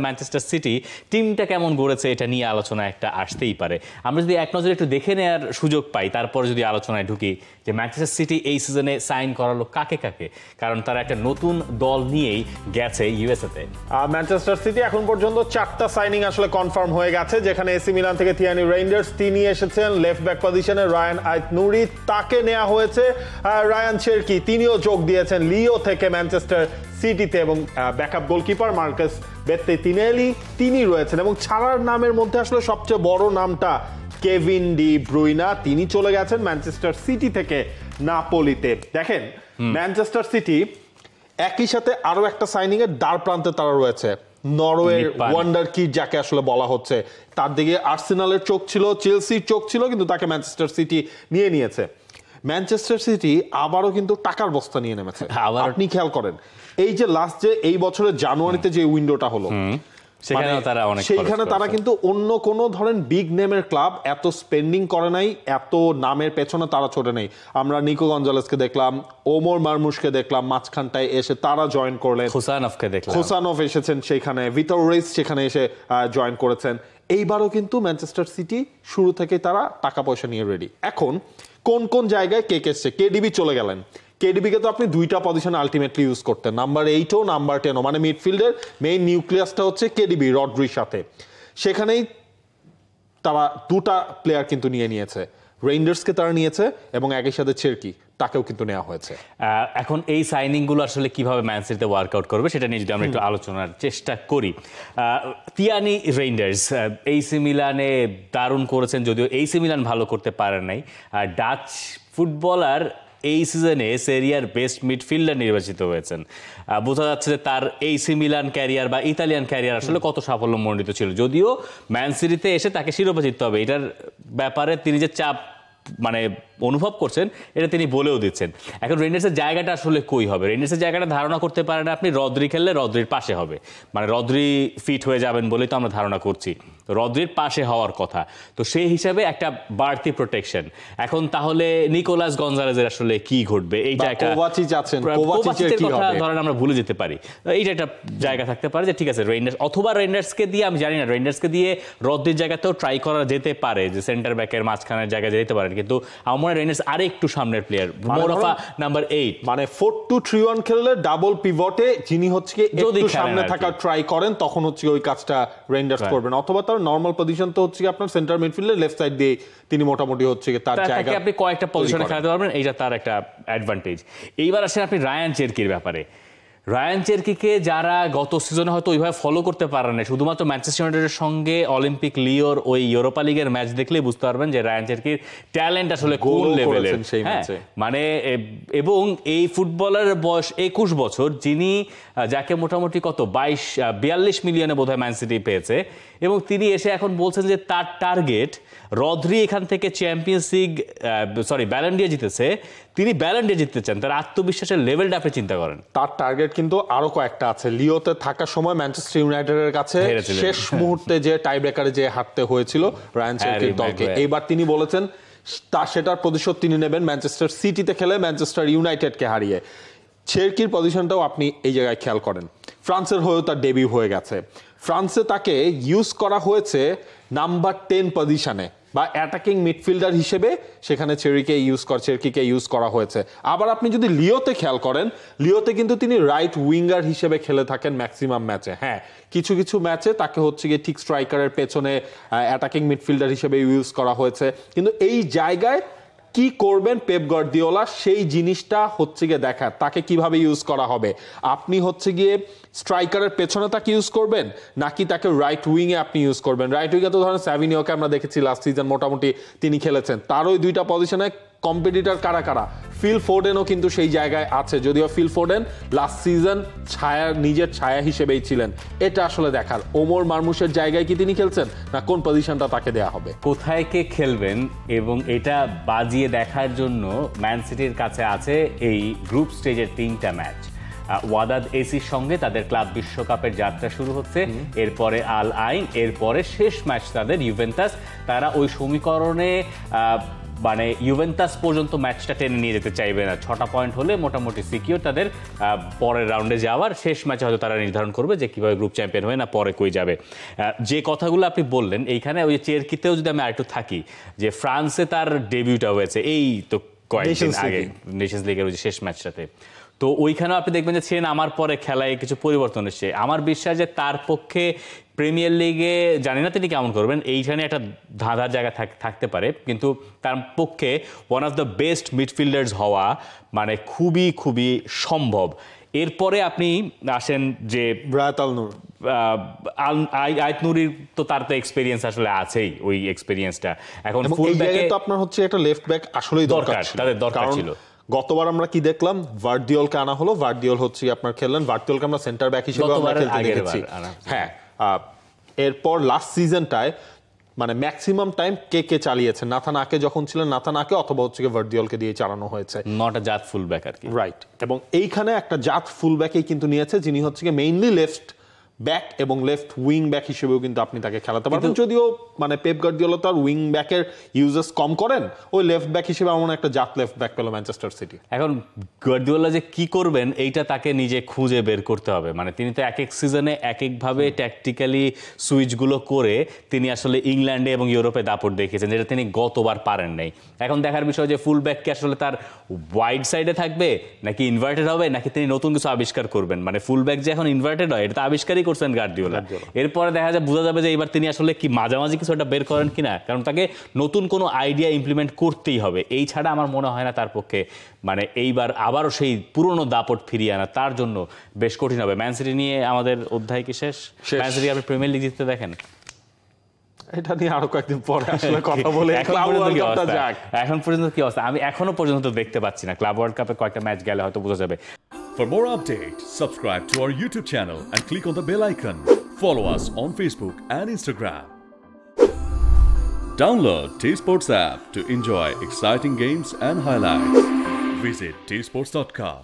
Manchester city টিমটা কেমন গড়েছে এটা নিয়ে আলোচনা একটা আসতেই পারে। আমরা যদি এক নজরে একটু দেখে নেওয়ার সুযোগ পাই, তারপরে যদি আলোচনায় ঢুকি যে ম্যানচেস্টার সিটি এই সিজনে সাইন করালো কাকে কাকে, কারণ তারা একটা নতুন দল নিয়েই গেছে ইউএসএতে। ম্যানচেস্টার সিটি এখন পর্যন্ত 4টা সাইনিং আসলে কনফার্ম হয়ে গেছে, যেখানে এসি মিলান থেকে থিয়ানি রেইন্ডার্স তিনি এসেছেন। লেফট ব্যাক পজিশনে রায়ান আইত-নুরি তাকে নেওয়া হয়েছে। রায়ান চেরকি তিনিও যোগ দিয়েছেন লিও থেকে ম্যানচেস্টার সিটিতে, এবং ব্যাকআপ গোলকিপার মার্কাস বেত্তেতিনেলি তিনি রয়েছেন। এবং ছাড়ার নামের মধ্যে আসলে সবচেয়ে বড় নামটা কেভিন ডি ব্রুইনা, তিনি চলে গেছেন ম্যানচেস্টার সিটি থেকে নাপোলিতে। দেখেন ম্যানচেস্টার সিটি একই সাথে আরো একটা সাইনিং এর দ্বার প্রান্তে তারা রয়েছে। নরওয়ের ওয়ান্ডার কিড যাকে আসলে বলা হচ্ছে, তার দিকে আর্সেনালের চোখ ছিল, চেলসির চোখ ছিল, কিন্তু তাকে ম্যানচেস্টার সিটি নিয়ে নিয়েছে। ম্যানচেস্টার সিটি আবারও কিন্তু টাকার বস্তা নিয়ে নেমেছে। আপনি খেয়াল করেন এই যে লাস্ট যে এই বছরের জানুয়ারিতে যে উইন্ডোটা হলো, সেইখানে তারা কিন্তু অন্য কোন ধরেন বিগ নেমের ক্লাব এত স্পেন্ডিং করে নাই, এত নামের পেছনে তারা ছোটে নেই। আমরা নিকো গঞ্জালেসকে দেখলাম, ওমর মারমুশকে দেখলাম, মাঝখানটায় এসে তারা জয়েন করলেন, হোসানভ এসেছেন সেখানে, ভিতর রেস সেখানে এসে জয়েন করেছেন। এইবারও কিন্তু ম্যানচেস্টার সিটি শুরু থেকে তারা টাকা পয়সা নিয়ে রেডি। এখন কোন কোন জায়গায় কে এসছে, কেডিবি চলে গেলেন। কেডিবিকে তো আপনি দুইটা পজিশনে আলটিমেটলি ইউজ করতেন, নাম্বার 8ও নাম্বার 10ও, মানে মিডফিল্ডের মেইন নিউক্লিয়াসটা হচ্ছে কেডিবি রড্রির সাথে। সেখানেই তারা দুটা প্লেয়ার কিন্তু নিয়ে নিয়েছে, রেইন্ডার্সকে তারা নিয়েছে এবং একই সাথে চেরকি তাকেও কিন্তু নেওয়া হয়েছে। এখন এই সাইনিংগুলো আসলে কিভাবে ম্যান সিটিতে ওয়ার্কআউট করবে সেটা নিয়ে যদি আমরা একটু আলোচনার চেষ্টা করি। থিয়ানি রেইন্ডার্স এসি মিলানে দারুণ করেছেন, যদিও এসি মিলান ভালো করতে পারে নাই। ডাচ ফুটবলার এই সিজনে সেরিয়ার বেস্ট মিডফিল্ডার নির্বাচিত হয়েছেন। বোঝা যাচ্ছে যে তার এসি মিলান ক্যারিয়ার বা ইতালিয়ান ক্যারিয়ার আসলে কত সাফল্যমণ্ডিত ছিল। যদিও ম্যান সিটিতে এসে তাকে শিরোপা জিততে হবে, এটার ব্যাপারে তিনি যে চাপ মানে অনুভব করছেন এটা তিনি বলেও দিচ্ছেন। এখন রেইন্ডার্সের জায়গাটা আসলে কই হবে, রেইন্ডার্সের জায়গাটা ধারণা করতে পারেন আপনি রদ্রি খেললে রদ্রির পাশে হবে, মানে রদ্রি ফিট হয়ে যাবেন বলেই তো আমরা ধারণা করছি, তো রদ্রির পাশে হওয়ার কথা, তো সেই হিসাবে একটা বাড়তি প্রোটেকশন। এখন তাহলে নিকোলাস গঞ্জালেজের আসলে কি ঘটবে, এইটা একটা কথা ধরেন আমরা ভুলে যেতে পারি, এইটা একটা জায়গা থাকতে পারে যে ঠিক আছে রেইন্ডার্স অথবা রেইন্ডার্সকে দিয়ে, আমি জানি না, রেইন্ডার্সকে দিয়ে রদ্রির জায়গাতেও ট্রাই করা যেতে পারে, যে সেন্টার ব্যাকের মাঝখানের জায়গায় যেতে পারেন, কিন্তু আমার মনে হয় রেইন্ডার্স আরে একটু সামনের প্লেয়ার, মোর অফ নাম্বার 8, মানে 4-2-3-1 খেললে ডাবল পিভটে যিনি হচ্ছে একটু সামনে থাকা ট্রাই করেন, তখন হচ্ছে ওই কাজটা রেইন্ডার্স করবেন। অথবা তার নরমাল পজিশন তো হচ্ছে আপনার সেন্টার মিডফিল্ডের লেফট সাইড দিয়ে তিনি মোটামুটি হচ্ছে তার জায়গা আপনি কয়েকটা পজিশনে খেলাতে পারবেন, এইটা তার একটা অ্যাডভান্টেজ। এইবার আসেন আপনি রায়ান চেরকির ব্যাপারে। রায়ান চেরকিকে যারা গত সিজনে হয়তো ওইভাবে ফলো করতে পারেন না, শুধুমাত্র ম্যানচেস্টার ইউনাইটেডের সঙ্গে অলিম্পিক লিওর ওই ইউরোপা লিগের ম্যাচ দেখলেই বুঝতে পারবেন যে রায়ান চেরকির ট্যালেন্ট আসলে কোন লেভেলের। মানে এবং এই ফুটবলারের বয়স 21 বছর, যিনি যাকে মোটামুটি কত 42 মিলিয়নে বোধহয় ম্যান সিটি পেয়েছে, এবং তিনি এসে এখন বলছেন যে তার টার্গেট রদ্রি এখান থেকে চ্যাম্পিয়ন্স লিগ ব্যালন ডি'র জিতেছে, তিনি ব্যালন ডি জিততে চান। তার আত্মবিশ্বাসের লেভেলটা আপনি চিন্তা করেন। তার টার্গেট কিন্তু আরো কয়েকটা আছে। লিওতে থাকার সময় ম্যানচেস্টার ইউনাইটেডের কাছে শেষ মুহূর্তে যে টাই ব্রেকারে যে হারতে হয়েছিল রায়ান চেরকির দলকে, এইবার তিনি বলেছেন সেটার প্রতিশোধ তিনি নেবেন ম্যানচেস্টার সিটিতে খেলে ম্যানচেস্টার ইউনাইটেডকে হারিয়ে। চেরকির পজিশনটাও আপনি এই জায়গায় খেয়াল করেন, ফ্রান্সের হয়েও তার ডেবিউ হয়ে গেছে। ফ্রান্সে তাকে ইউজ করা হয়েছে নাম্বার 10 পজিশনে বা অ্যাটাকিং মিডফিল্ডার হিসেবে, সেখানে চেরকিকে ইউজ করা হয়েছে। আবার আপনি যদি লিওতে খেয়াল করেন, লিওতে কিন্তু তিনি রাইট উইঙ্গার হিসেবে খেলে থাকেন ম্যাক্সিমাম ম্যাচে। হ্যাঁ, কিছু কিছু ম্যাচে তাকে হচ্ছে গিয়ে ঠিক স্ট্রাইকারের পেছনে অ্যাটাকিং মিডফিল্ডার হিসেবে ইউজ করা হয়েছে, কিন্তু এই জায়গায় কি করবেন পেপ গার্দিওলা সেই জিনিসটা হচ্ছে গিয়ে দেখা, তাকে কিভাবে ইউজ করা হবে। আপনি হচ্ছে গিয়ে স্ট্রাইকারের পেছনে তাকে ইউজ করবেন, নাকি তাকে রাইট উইং এ আপনি ইউজ করবেন। রাইট উইং এ তো ধরেন সাভিনিওকে আমরা দেখেছি লাস্ট সিজন মোটামুটি তিনি খেলেছেন, তার ওই দুইটা পজিশনে কম্পিটিটর কারা কারা, ফিল ফোডেনও কিন্তু সেই জায়গায় আছে, যদিও ফিল ফোডেন লাস্ট সিজন নিজের ছায়া হিসেবেই ছিলেন। এটা আসলে দেখার ওমর মারমুশের জায়গায় কি তিনি খেলছেন, না কোন পজিশনটা তাকে দেয়া হবে, কোথায় কে খেলবেন, এবং এটা বাজিয়ে দেখার জন্য ম্যান সিটির কাছে আছে এই গ্রুপ স্টেজের 3টা ম্যাচ। ওয়াদাদ এসির সঙ্গে তাদের ক্লাব বিশ্বকাপের যাত্রা শুরু হচ্ছে, এরপরে আল আইন, এরপরে শেষ ম্যাচ তাদের ইউভেন্টাস। তারা ওই সমীকরণে মানে ইউভেন্টাস পর্যন্ত ম্যাচটা টেনে নিয়ে যেতে চাইবে না। 6টা পয়েন্ট হলে মোটামুটি সিকিউর তাদের পরের রাউন্ডে যাওয়ার। শেষ ম্যাচে হয়তো তারা নির্ধারণ করবে যে কিভাবে গ্রুপ চ্যাম্পিয়ন হয়ে না পরে কই যাবে। যে কথাগুলো আপনি বললেন এইখানে ওই চেরকিতেও যদি আমি আরেকটু থাকি, যে ফ্রান্সে তার ডেবিউটা হয়েছে এই তো কয়েকদিন আগে নেশনস লিগের ওই যে শেষ ম্যাচটাতে, তো ওইখানেও আপনি দেখবেন যে সে নামার পরে খেলায় কিছু পরিবর্তন এসেছে। আমার বিশ্বাস যে তার পক্ষে প্রিমিয়ার লিগে জানি না তিনি কেমন করবেন, এইখানে একটা ধাঁধার জায়গা থাকতে পারে, কিন্তু তার পক্ষে one of the best midfielders হওয়া মানে খুবই খুবই সম্ভব। এরপরে আপনি আসেন যে রায়াত আল-নূর, আইত নুরির তো তার তো এক্সপেরিয়েন্স আসলে আছেই, ওই এক্সপেরিয়েন্সটা এখন ফুল ব্যাকে তো আপনার হচ্ছে একটা লেফট ব্যাক আসলেই দরকার, তাদের দরকার ছিল। গতবার আমরা কি দেখলাম, ভার্দিওলকে আনা হলো, ভার্দিওল হচ্ছে আপনার খেললেন, ভার্দিওলকে আমরা সেন্টার ব্যাক হিসেবে আমরা খেলতে দেখেছি। হ্যাঁ, এরপর লাস্ট সিজনটায় মানে ম্যাক্সিমাম টাইম কে চালিয়েছে, নাথান আকে যখন ছিলেন নাথান আকে অথবা হচ্ছে ভার্দিওলকে দিয়ে চালানো হয়েছে, নট আ জাত ফুল ব্যাক আর কি, রাইট। এবং এইখানে একটা জাত ফুল ব্যাকেই কিন্তু নিয়েছে, যিনি হচ্ছে মেইনলি লেফট ব্যাক এবং লেফট উইং ব্যাক হিসেবেও কিন্তু আপনি তাকে খেলাতে পারবেন। যদিও মানে পেপ গার্দিওলা তার উইং ব্যাকের ইউজেস কম করেন, ওই লেফট ব্যাক হিসেবে এমন একটা জাত লেফট ব্যাক পেল ম্যানচেস্টার সিটি। এখন গার্দিওলা যে কি করবেন এইটা তাকে নিজে খুঁজে বের করতে হবে। মানে তিনি তো এক এক সিজনে এক একভাবে ট্যাকটিক্যালি সুইচগুলো করে তিনি আসলে ইংল্যান্ডে এবং ইউরোপে দাপট দেখিয়েছেন, যেটা তিনি গতবার পারেন নাই। এখন দেখার বিষয় যে ফুল ব্যাককে আসলে তার ওয়াইড সাইডে থাকবে নাকি ইনভার্টেড হবে, নাকি তিনি নতুন কিছু আবিষ্কার করবেন। মানে ফুল ব্যাক যে এখন ইনভার্টেড হয় এটা তো আবিষ্কারই করছেন গার্দিওলা। এরপরে বোঝা যাবে যে এবার তিনি আসলে কি মাঝামাঝি কিছু একটা বের করেন কিনা, কারণ তাকে নতুন কোনো আইডিয়া ইমপ্লিমেন্ট করতেই হবে। এই ছাড়া আমার মনে হয় না তার পক্ষে মানে এইবার আবারও সেই পুরনো দাপট ফিরিয়ে আনা তার জন্য বেশ কঠিন হবে। ম্যান সিটি নিয়ে আমাদের অধ্যায় কি শেষ? ম্যান সিটি আপনি প্রিমিয়ার লিগ জিততে দেখেন? এটা নিয়ে আরো কয়েকদিন পরে আসলে কথা বলে। এখন পর্যন্ত কি অবস্থা আমি এখনো পর্যন্ত দেখতে পাচ্ছি না। ক্লাব ওয়ার্ল্ড কাপে কয়েকটা ম্যাচ গেলে হয়তো বোঝা যাবে। For more updates, subscribe to our YouTube channel and click on the bell icon. Follow us on Facebook and Instagram. Download T-Sports app to enjoy exciting games and highlights. Visit tsports.com.